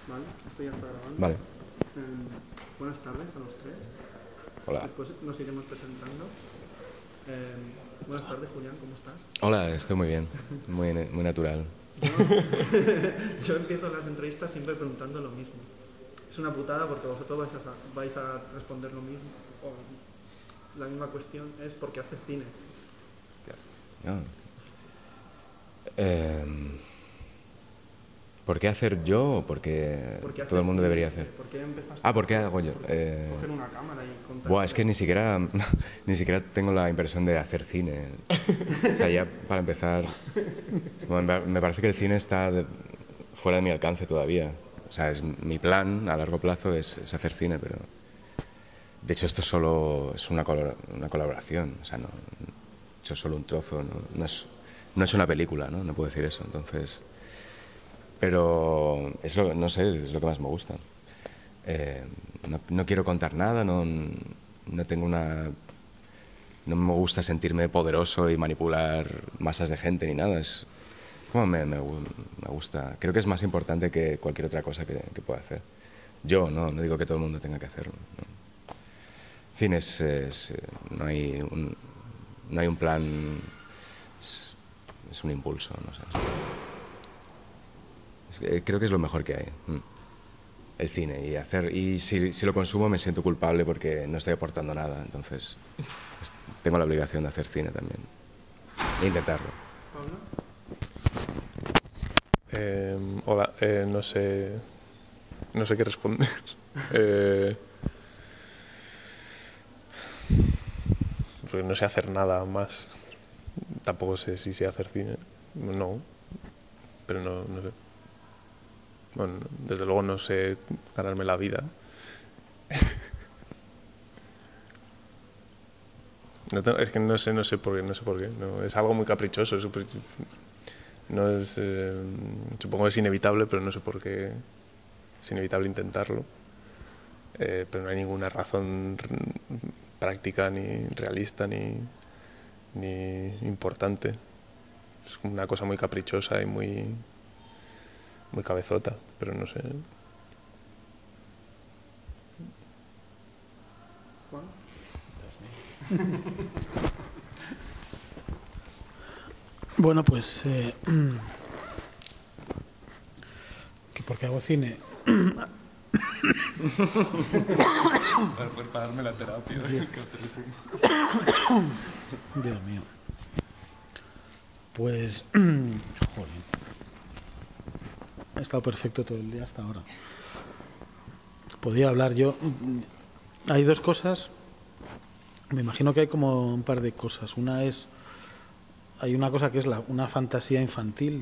Vale, esto ya está grabando. Vale. Buenas tardes a los tres. Hola. Después nos iremos presentando. Buenas tardes, Julián, ¿cómo estás? Hola, estoy muy bien, muy natural. Yo empiezo las entrevistas siempre preguntando lo mismo. Es una putada porque vosotros vais a responder lo mismo. O la misma cuestión es ¿por qué haces cine? Ah. ¿Por qué hacer yo o por qué todo el mundo debería hacer? ¿Por qué empezaste ¿Por qué hago yo? coger una cámara y contar? Buah, es que ni siquiera tengo la impresión de hacer cine. O sea, ya para empezar, me parece que el cine está fuera de mi alcance todavía. O sea, mi plan a largo plazo es hacer cine, pero de hecho esto solo es una colaboración. O sea, no he hecho solo un trozo, no es una película, ¿no? No puedo decir eso. Entonces, pero no sé, es lo que más me gusta. No quiero contar nada, no me gusta sentirme poderoso y manipular masas de gente ni nada. Es como me gusta. Creo que es más importante que cualquier otra cosa que pueda hacer. Yo no digo que todo el mundo tenga que hacerlo. ¿No? En fin, no hay un plan, es un impulso, no sé. Creo que es lo mejor que hay. El cine y si lo consumo me siento culpable porque no estoy aportando nada, entonces tengo la obligación de hacer cine también e intentarlo. Hola, no sé qué responder. Porque no sé hacer nada más. Tampoco sé si sé hacer cine. No, pero no sé. Bueno, desde luego no sé ganarme la vida. Es que no sé por qué. No, es algo muy caprichoso. No es, supongo que es inevitable, pero no sé por qué es inevitable intentarlo. Pero no hay ninguna razón práctica, ni realista, ni importante. Es una cosa muy caprichosa y muy cabezota, pero no sé. Bueno, pues que porque hago cine. Para darme la terapia. Dios mío. Pues joder. He estado perfecto todo el día hasta ahora. Podía hablar yo. Hay dos cosas. Me imagino que hay como un par de cosas. Hay una cosa que es una fantasía infantil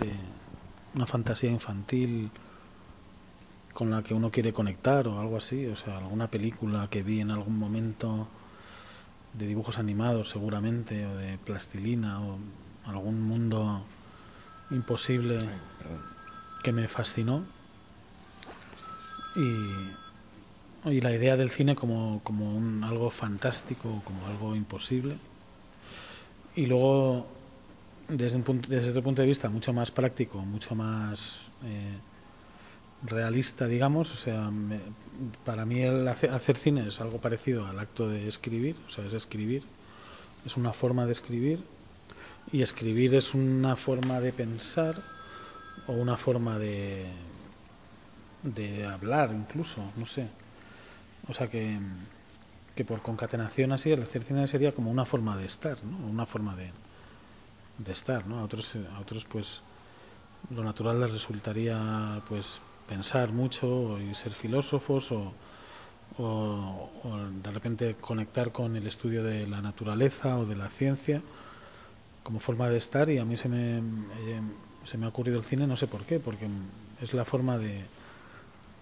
con la que uno quiere conectar o algo así, o sea, alguna película que vi en algún momento de dibujos animados seguramente, o de plastilina, o algún mundo imposible que me fascinó. Y la idea del cine como algo fantástico, como algo imposible. Y luego, desde otro punto de vista mucho más práctico, mucho más realista, digamos, o sea, para mí hacer cine es algo parecido al acto de escribir, o sea, es escribir, es una forma de escribir, y escribir es una forma de pensar o una forma de hablar incluso, no sé. O sea que por concatenación así el hacer cine sería como una forma de estar, ¿no? Una forma de estar, ¿no? A otros pues lo natural les resultaría pues pensar mucho y ser filósofos o de repente conectar con el estudio de la naturaleza o de la ciencia como forma de estar, y a mí se me ha ocurrido el cine, no sé por qué, porque es la forma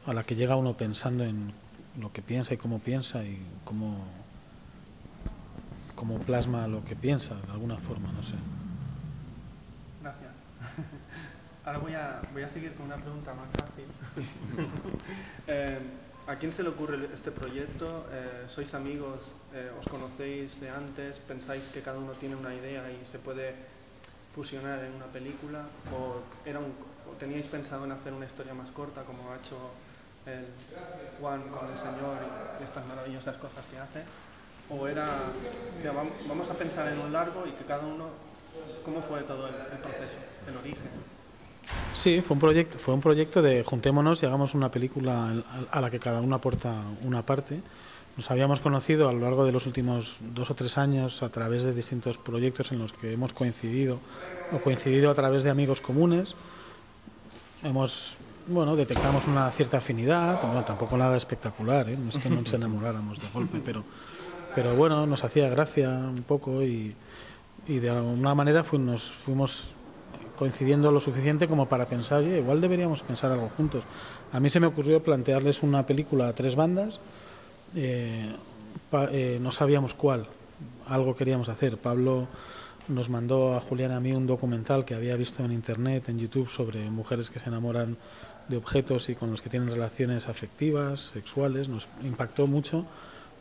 a la que llega uno pensando en lo que piensa y cómo plasma lo que piensa de alguna forma, no sé. Gracias. Ahora voy a seguir con una pregunta más fácil. ¿A quién se le ocurre este proyecto? ¿Sois amigos? ¿Os conocéis de antes? ¿Pensáis que cada uno tiene una idea y se puede fusionar en una película? ¿O teníais pensado en hacer una historia más corta como ha hecho el Juan con el Señor y estas maravillosas cosas que hace? ¿O era, hostia, vamos a pensar en un largo y que cada uno, cómo fue todo el proceso, el origen? Sí, fue un proyecto de juntémonos y hagamos una película a la que cada uno aporta una parte. Nos habíamos conocido a lo largo de los últimos 2 o 3 años a través de distintos proyectos en los que hemos coincidido a través de amigos comunes. Detectamos una cierta afinidad, bueno, tampoco nada espectacular, ¿eh? No es que nos enamoráramos de golpe, pero bueno, nos hacía gracia un poco y de alguna manera nos fuimos coincidiendo lo suficiente como para pensar, oye, igual deberíamos pensar algo juntos. A mí se me ocurrió plantearles una película a 3 bandas. No sabíamos cuál, algo queríamos hacer. Pablo nos mandó a Julián y a mí un documental que había visto en internet, en YouTube, sobre mujeres que se enamoran de objetos y con los que tienen relaciones afectivas, sexuales. Nos impactó mucho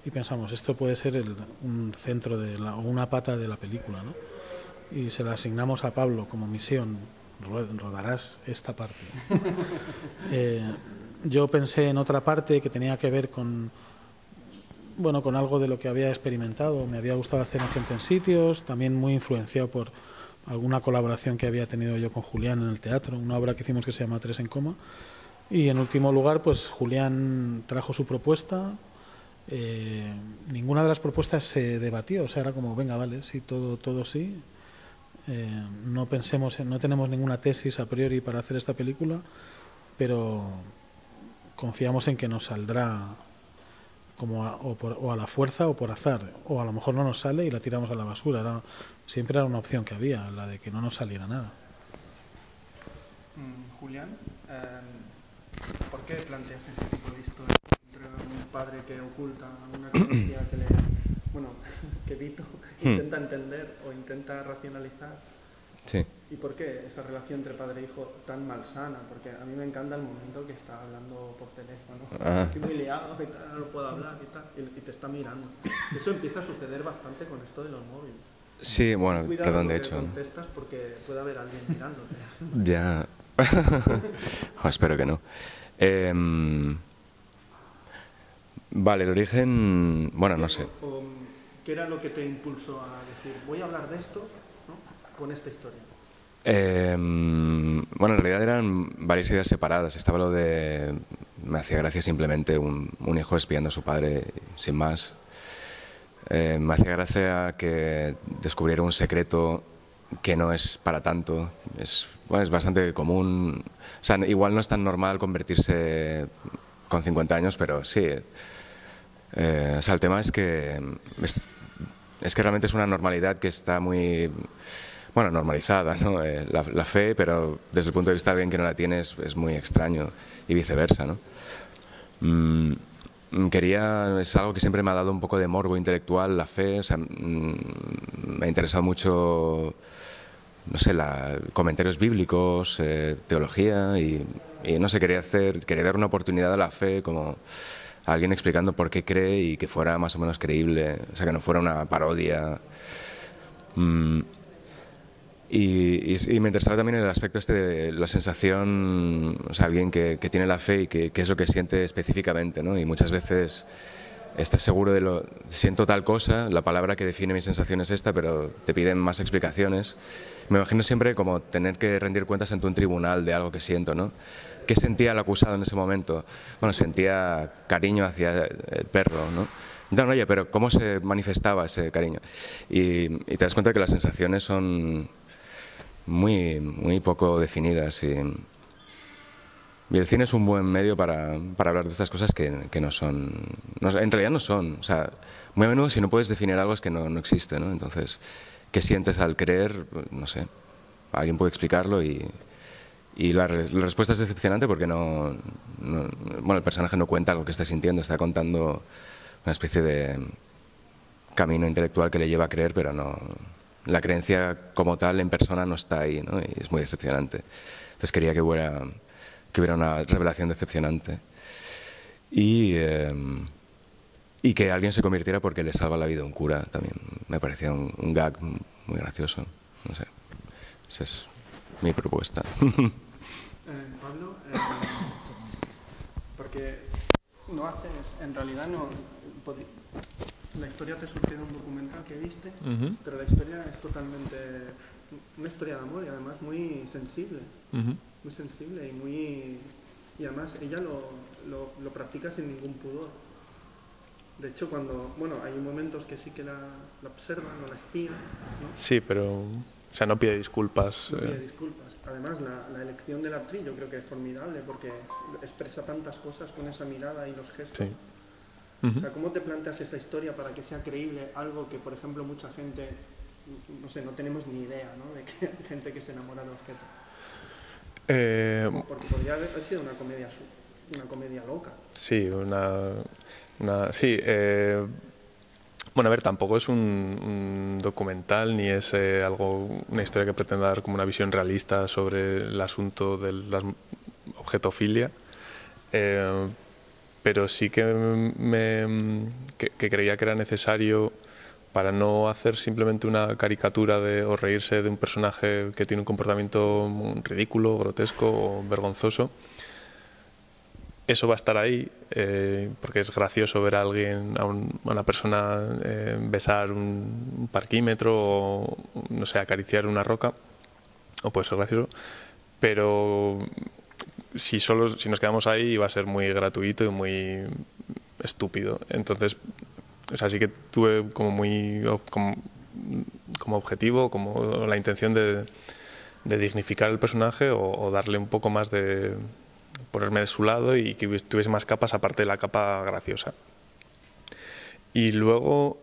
y pensamos, esto puede ser un centro o una pata de la película, ¿no? Y se la asignamos a Pablo como misión, rodarás esta parte. Yo pensé en otra parte que tenía que ver con algo de lo que había experimentado. Me había gustado hacer en Gente en Sitios, también muy influenciado por alguna colaboración que había tenido yo con Julián en el teatro, una obra que hicimos que se llama Tres en coma. Y en último lugar, pues Julián trajo su propuesta. Ninguna de las propuestas se debatió, o sea, era como, venga, vale, sí, todo sí. No tenemos ninguna tesis a priori para hacer esta película, pero confiamos en que nos saldrá o a la fuerza o por azar, o a lo mejor no nos sale y la tiramos a la basura. Siempre era una opción que había, la de que no nos saliera nada. Julián, ¿por qué planteas este tipo de historia entre un padre que oculta una creencia que Vito intenta entender o intenta racionalizar? Sí. ¿Y por qué esa relación entre padre e hijo tan malsana? Porque a mí me encanta el momento que está hablando por teléfono. Estoy muy liado y tal, no puedo hablar y tal, y te está mirando. Eso empieza a suceder bastante con esto de los móviles. Sí, bueno, cuidado perdón, de con lo que hecho. contestas porque puede haber alguien mirándote. Ya. Espero que no. Vale, el origen, bueno, no sé. ¿Qué era lo que te impulsó a decir, voy a hablar de esto, ¿no?, con esta historia? Bueno, en realidad eran varias ideas separadas. Estaba lo de, me hacía gracia simplemente un hijo espiando a su padre, sin más. Me hacía gracia que descubriera un secreto que no es para tanto. Es bastante común. O sea, igual no es tan normal convertirse con 50 años, pero sí. O sea, el tema es que realmente es una normalidad que está muy, normalizada, ¿no? La fe, pero desde el punto de vista de alguien que no la tiene es muy extraño, y viceversa, ¿no? Es algo que siempre me ha dado un poco de morbo intelectual, la fe. O sea, me ha interesado mucho, no sé, comentarios bíblicos, teología, y no sé, quería dar una oportunidad a la fe, como a alguien explicando por qué cree y que fuera más o menos creíble, o sea, que no fuera una parodia. Y me interesaba también el aspecto de la sensación, o sea, alguien que tiene la fe y qué es lo que siente específicamente, ¿no? Y muchas veces estás seguro de siento tal cosa, la palabra que define mi sensación es esta, pero te piden más explicaciones. Me imagino siempre como tener que rendir cuentas ante un tribunal de algo que siento, ¿no? ¿Qué sentía el acusado en ese momento? Bueno, sentía cariño hacia el perro, ¿no? No, oye, pero ¿cómo se manifestaba ese cariño? Y te das cuenta que las sensaciones son muy, muy poco definidas, y el cine es un buen medio para hablar de estas cosas que no son, en realidad no son. O sea, muy a menudo si no puedes definir algo es que no existe, ¿no? Entonces, ¿qué sientes al creer? No sé, alguien puede explicarlo y la respuesta es decepcionante porque bueno, el personaje no cuenta lo que está sintiendo, está contando una especie de camino intelectual que le lleva a creer, pero no, la creencia como tal en persona no está ahí, ¿no? Y es muy decepcionante. Entonces quería que hubiera una revelación decepcionante y que alguien se convirtiera porque le salva la vida a un cura. También me parecía un gag muy gracioso. No sé, esa es mi propuesta. Pablo, ¿por porque no haces, en realidad no... La historia te surge de un documental que viste, pero la historia es totalmente una historia de amor y además muy sensible, muy sensible y además ella lo practica sin ningún pudor. De hecho, bueno, hay momentos que sí que la observan o la espían, ¿no? Sí, pero, o sea, no pide disculpas. No pide disculpas. Además, la elección de la actriz yo creo que es formidable porque expresa tantas cosas con esa mirada y los gestos. Sí. O sea, ¿cómo te planteas esa historia para que sea creíble algo que, por ejemplo, mucha gente, no sé, no tenemos ni idea, ¿no? De que hay gente que se enamora de objetos? Porque podría haber sido una comedia loca. Sí, sí. Bueno, a ver, tampoco es un documental ni es una historia que pretenda dar como una visión realista sobre el asunto de la objetofilia. Pero sí que creía que era necesario, para no hacer simplemente una caricatura o reírse de un personaje que tiene un comportamiento ridículo, grotesco o vergonzoso. Eso va a estar ahí, porque es gracioso ver a alguien, a una persona besar un parquímetro o, no sé, acariciar una roca, o puede ser gracioso, pero si nos quedamos ahí va a ser muy gratuito y muy estúpido. Entonces, o sea, sí que tuve como objetivo, como la intención de dignificar el personaje o darle un poco más de... ponerme de su lado y que tuviese más capas aparte de la capa graciosa. Y luego,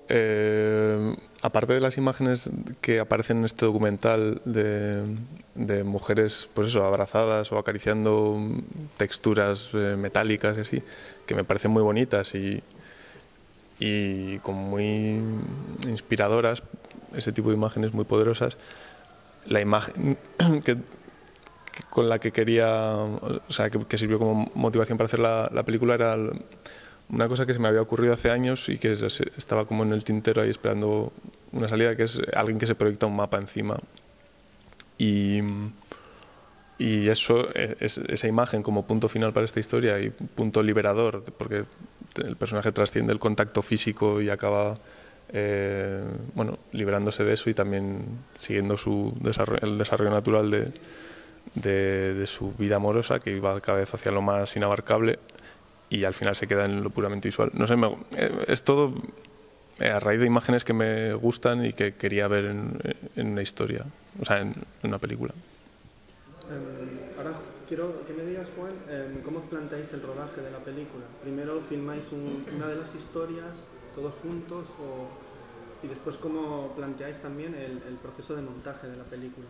aparte de las imágenes que aparecen en este documental de mujeres, pues eso, abrazadas o acariciando texturas metálicas y así, que me parecen muy bonitas y como muy inspiradoras, ese tipo de imágenes muy poderosas, la imagen con la que quería, o sea, que sirvió como motivación para hacer la película era una cosa que se me había ocurrido hace años y que estaba como en el tintero ahí esperando una salida, que es alguien que se proyecta un mapa encima. Y eso, esa imagen como punto final para esta historia y punto liberador, porque el personaje trasciende el contacto físico y acaba bueno, liberándose de eso y también siguiendo el desarrollo natural de su vida amorosa, que iba cada vez hacia lo más inabarcable y al final se queda en lo puramente visual. No sé, es todo a raíz de imágenes que me gustan y que quería ver en una historia, o sea, en una película. Ahora quiero que me digas, Juan, cómo os planteáis el rodaje de la película. Primero filmáis una de las historias todos juntos y después cómo planteáis también el proceso de montaje de la película.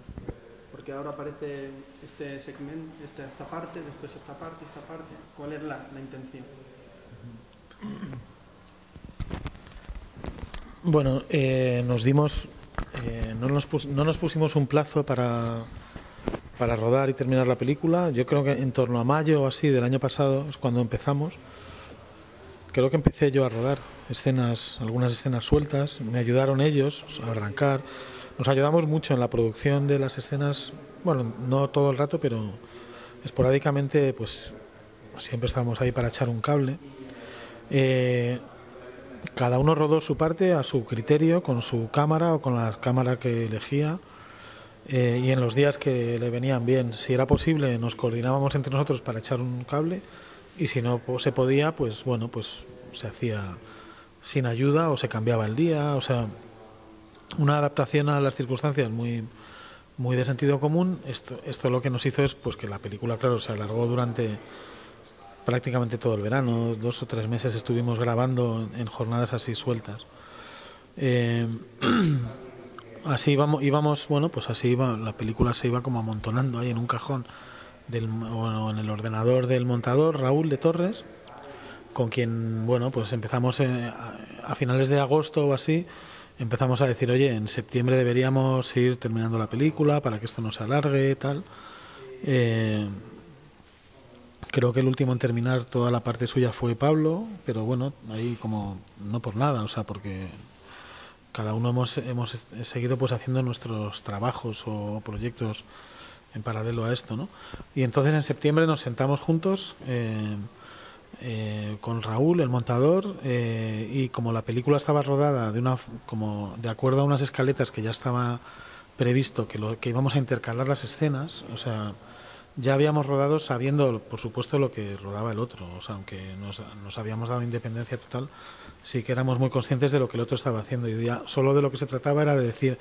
Porque ahora aparece este segmento, esta parte, después esta parte. ¿Cuál es la intención? Bueno, nos dimos, no nos pusimos un plazo para rodar y terminar la película. Yo creo que en torno a mayo o así del año pasado es cuando empezamos. Creo que empecé yo a rodar algunas escenas sueltas. Me ayudaron ellos a arrancar. Nos ayudamos mucho en la producción de las escenas, bueno, no todo el rato, pero esporádicamente, pues siempre estábamos ahí para echar un cable. Cada uno rodó su parte a su criterio, con su cámara o con la cámara que elegía, y en los días que le venían bien. Si era posible, nos coordinábamos entre nosotros para echar un cable, y si no se podía, pues bueno, pues se hacía sin ayuda o se cambiaba el día, o sea, una adaptación a las circunstancias muy de sentido común. Esto lo que nos hizo es pues que la película, claro, se alargó durante prácticamente todo el verano. 2 o 3 meses estuvimos grabando en jornadas así sueltas. Así íbamos, bueno, pues así iba, la película se iba como amontonando ahí en un cajón o en el ordenador del montador, Raúl de Torres, con quien, bueno, pues empezamos a finales de agosto o así. Empezamos a decir, oye, en septiembre deberíamos ir terminando la película para que esto no se alargue, tal. Creo que el último en terminar toda la parte suya fue Pablo, pero bueno, ahí como no por nada, o sea, porque cada uno hemos seguido pues haciendo nuestros trabajos o proyectos en paralelo a esto, ¿no? Y entonces en septiembre nos sentamos juntos, con Raúl, el montador, y como la película estaba rodada como de acuerdo a unas escaletas que ya estaba previsto que íbamos a intercalar las escenas, o sea, ya habíamos rodado sabiendo, por supuesto, lo que rodaba el otro, o sea, aunque nos habíamos dado independencia total, sí que éramos muy conscientes de lo que el otro estaba haciendo, y ya solo de lo que se trataba era de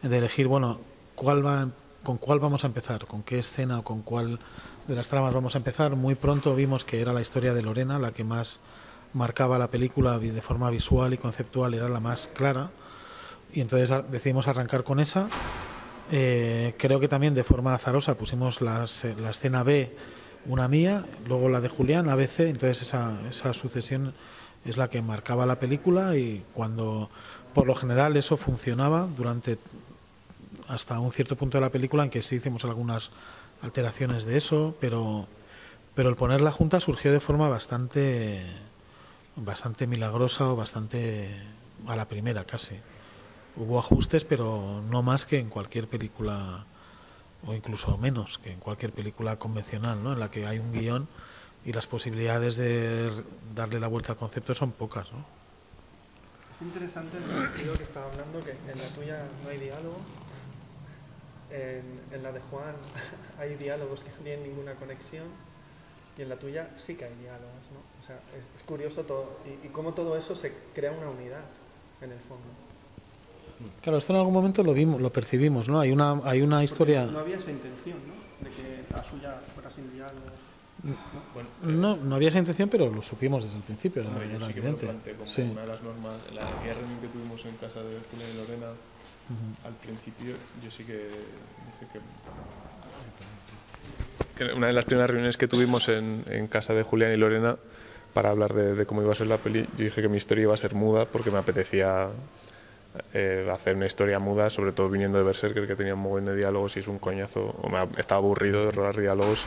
elegir, bueno, con cuál vamos a empezar, con qué escena o con cuál de las tramas vamos a empezar. Muy pronto vimos que era la historia de Lorena la que más marcaba la película de forma visual y conceptual, era la más clara, y entonces decidimos arrancar con esa. Creo que también de forma azarosa pusimos la escena B, una mía, luego la de Julián, ABC, entonces esa sucesión es la que marcaba la película, y cuando por lo general eso funcionaba durante hasta un cierto punto de la película, en que sí hicimos algunas alteraciones de eso, pero el ponerla junta surgió de forma bastante milagrosa, o bastante a la primera casi. Hubo ajustes, pero no más que en cualquier película, o incluso menos que en cualquier película convencional, ¿no? En la que hay un guión y las posibilidades de darle la vuelta al concepto son pocas, ¿no? Es interesante en el sentido que estaba hablando, que en la tuya no hay diálogo, en la de Juan hay diálogos que no tienen ninguna conexión, y en la tuya sí que hay diálogos, ¿no? O sea, es curioso todo, y cómo todo eso se crea una unidad, en el fondo. Claro, esto en algún momento lo percibimos, ¿no? Hay una historia... Porque no había esa intención, ¿no? De que la suya fuera sin diálogos. No había esa intención, pero lo supimos desde el principio, era yo sí que evidente. me lo planteé como Sí. una de las normas, en la primera reunión que tuvimos en casa de Julián y Lorena, al principio yo sí que dije que una de las primeras reuniones que tuvimos en casa de Julián y Lorena para hablar de cómo iba a ser la peli, yo dije que mi historia iba a ser muda porque me apetecía hacer una historia muda, sobre todo viniendo de Berserker, que tenía un montón de diálogos y es un coñazo, estaba aburrido de rodar diálogos,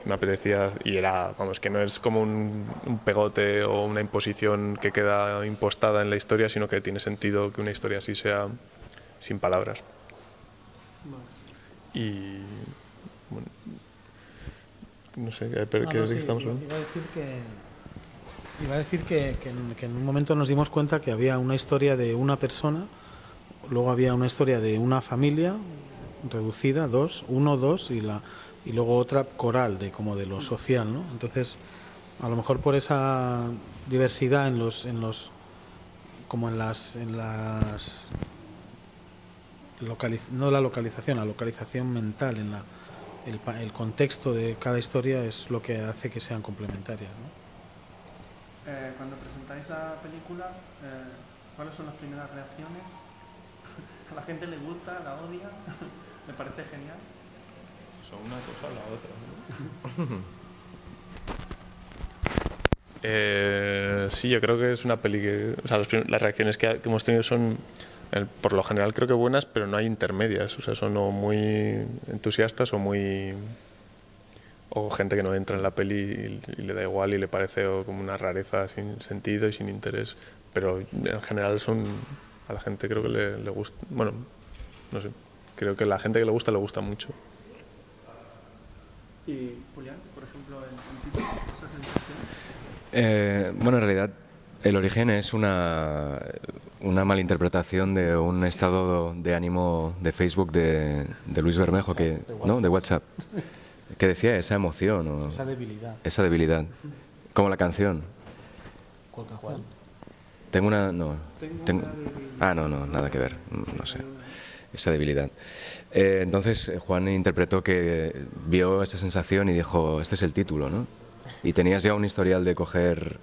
me apetecía, y era, vamos, que no es como un pegote o una imposición que queda impostada en la historia, sino que tiene sentido que una historia así sea sin palabras. Y bueno, no sé, ¿de qué estamos hablando? Iba a decir que en un momento nos dimos cuenta que había una historia de una persona, luego había una historia de una familia reducida, dos, y luego otra coral, como de lo social, ¿no? Entonces, a lo mejor por esa diversidad la localización mental, el contexto de cada historia es lo que hace que sean complementarias, ¿no? Cuando presentáis la película, ¿cuáles son las primeras reacciones? ¿A la gente le gusta, la odia? ¿Me parece genial? Son una cosa o la otra, ¿no? Sí, yo creo que es una peli que... O sea, las reacciones que hemos tenido son, por lo general, creo que buenas, pero no hay intermedias. O sea, son o muy entusiastas o muy... O gente que no entra en la peli y le da igual y le parece como una rareza sin sentido y sin interés. Pero en general a la gente creo que le gusta... Bueno, no sé. Creo que a la gente que le gusta mucho. ¿Y Julián, por ejemplo, en ti, esa sensación? Bueno, en realidad el origen es una malinterpretación de un estado de ánimo de Facebook de Luis Bermejo, de WhatsApp, que decía esa emoción o esa debilidad, como la canción. ¿Cuál canción? Tengo una... No, no, nada que ver, no sé, esa debilidad. Entonces Juan interpretó que vio esa sensación y dijo, este es el título, ¿no? Y tenías ya un historial de coger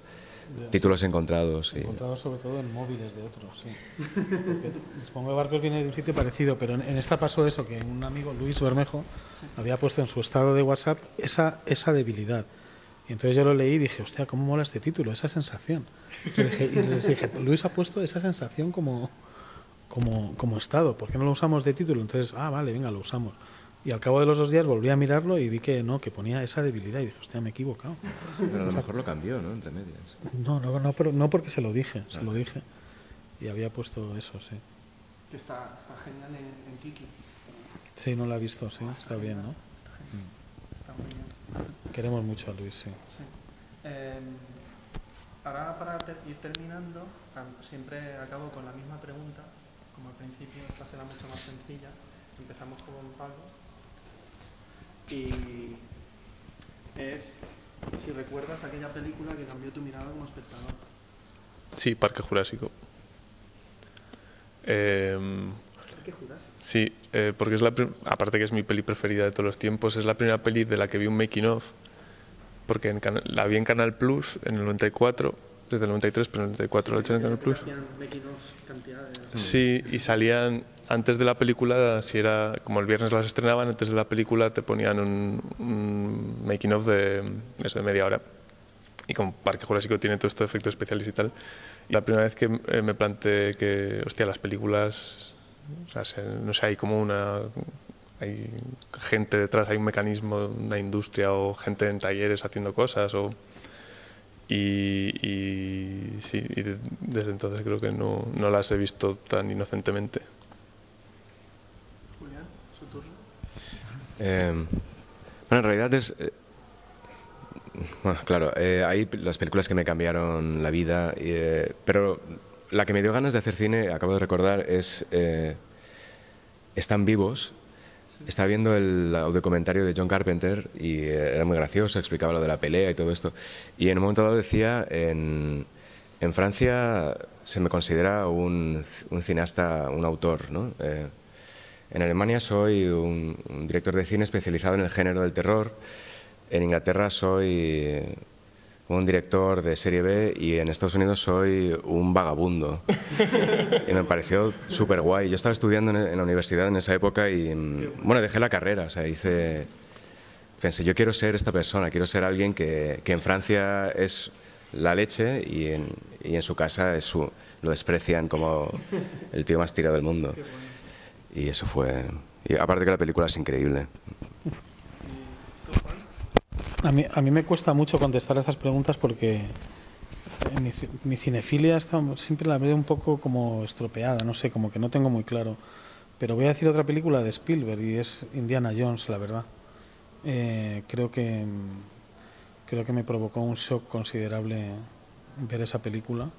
títulos encontrados. Encontrados sobre todo en móviles de otros, sí. Porque Supongo que Barcos viene de un sitio parecido, pero en esta pasó eso, que un amigo, Luis Bermejo, había puesto en su estado de WhatsApp esa debilidad. Y entonces yo lo leí y dije, hostia, ¿cómo mola este título? Esa sensación. Y les dije, Luis ha puesto esa sensación como estado, ¿por qué no lo usamos de título? Entonces, vale, venga, lo usamos. Y al cabo de los 2 días volví a mirarlo y vi que no, que ponía esa debilidad y dije, hostia, me he equivocado. Pero a lo mejor lo cambió, ¿no? Entre medias. No porque se lo dije, y había puesto eso, sí. Que está genial en Kiki. Sí, no lo ha visto, sí, está bien, ¿no? Está muy bien. Queremos mucho a Luis, sí. Ahora para ir terminando, siempre acabo con la misma pregunta, como al principio, esta será mucho más sencilla. Empezamos con Pablo. Y es si recuerdas aquella película que cambió tu mirada como espectador. Sí, Parque Jurásico. ¿Parque Jurásico? Sí, porque es aparte que es mi peli preferida de todos los tiempos, es la primera peli de la que vi un making of, porque la vi en Canal Plus en el 94, desde el 93, pero en el 94 la eché en Canal Plus. Sí, y salían antes de la película, si era como el viernes las estrenaban, antes de la película te ponían un making of de media hora. Y como Parque Jurásico tiene todos estos efectos especiales y tal, y la primera vez que me planteé que, hostia, las películas, o sea, no sé, hay como hay gente detrás, hay un mecanismo, una industria o gente en talleres haciendo cosas, y sí, y desde entonces creo que no las he visto tan inocentemente. Julián, su turno. Bueno, en realidad es... bueno, claro, hay las películas que me cambiaron la vida, pero la que me dio ganas de hacer cine, acabo de recordar, es Están vivos. Estaba viendo el documentario de John Carpenter y era muy gracioso, explicaba lo de la pelea y todo esto. Y en un momento dado decía, en Francia se me considera un cineasta, un autor, ¿no? En Alemania soy un director de cine especializado en el género del terror. En Inglaterra soy un director de serie B y en Estados Unidos soy un vagabundo. Y me pareció súper guay. Yo estaba estudiando en la universidad en esa época y, bueno, dejé la carrera. O sea, pensé, yo quiero ser esta persona, quiero ser alguien que en Francia es la leche y en su casa lo desprecian como el tío más tirado del mundo. Y eso fue... Y aparte que la película es increíble. A mí me cuesta mucho contestar a estas preguntas porque mi cinefilia siempre la veo un poco como estropeada, no sé, como que no tengo muy claro. Pero voy a decir otra película de Spielberg y es Indiana Jones, la verdad. Creo que me provocó un shock considerable ver esa película.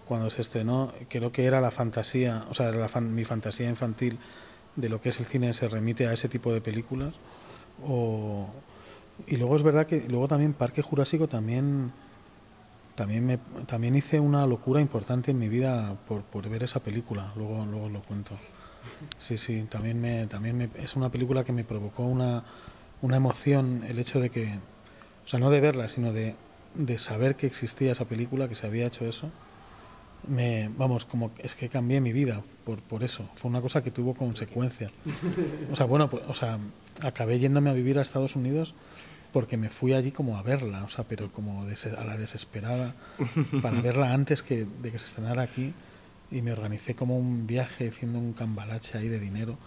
Cuando se estrenó, creo que era la fantasía, o sea, mi fantasía infantil de lo que es el cine se remite a ese tipo de películas. Y luego es verdad que luego también Parque Jurásico también hice una locura importante en mi vida por ver esa película. Luego lo cuento. Sí, también es una película que me provocó una emoción, el hecho de que, o sea, no de verla, sino de saber que existía esa película, que se había hecho eso. Como es que cambié mi vida por eso. Fue una cosa que tuvo consecuencias. O sea, bueno, acabé yéndome a vivir a Estados Unidos porque me fui allí como a verla, o sea, pero como a la desesperada, para verla antes de que se estrenara aquí, y me organicé como un viaje haciendo un cambalache ahí de dinero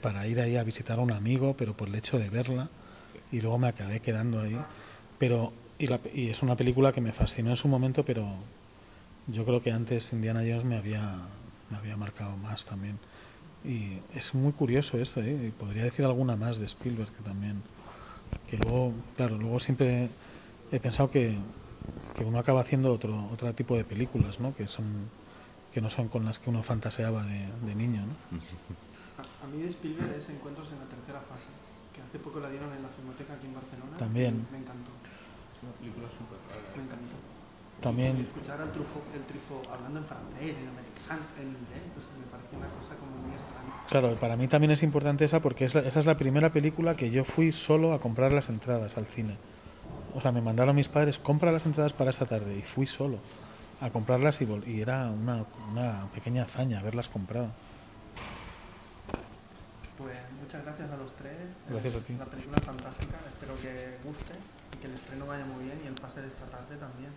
para ir ahí a visitar a un amigo, pero por el hecho de verla, y luego me acabé quedando ahí. Y es una película que me fascinó en su momento, pero yo creo que antes Indiana Jones me había marcado más también. Y es muy curioso esto, y podría decir alguna más de Spielberg que luego, claro, luego siempre he pensado que uno acaba haciendo otro tipo de películas, ¿no? Que no son con las que uno fantaseaba de niño, ¿no? A mí de Spielberg es Encuentros en la tercera fase, que hace poco la dieron en la Filmoteca aquí en Barcelona. También. Me encantó. Es una película súper rara. Me encantó. También. Y escuchar al Truffaut hablando en francés, en americano, en inglés, pues me pareció una cosa como muy extraña. Claro, para mí también es importante esa porque esa es la primera película que yo fui solo a comprar las entradas al cine. O sea, me mandaron mis padres, compra las entradas para esta tarde, y fui solo a comprarlas y era una pequeña hazaña haberlas comprado. Pues muchas gracias a los tres. Gracias a ti. La película es fantástica, espero que guste y que el estreno vaya muy bien y el pase de esta tarde también.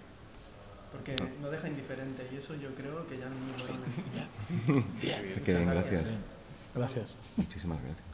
Porque no deja indiferente y eso yo creo que ya no me lo Bien, gracias. Gracias. Muchísimas gracias.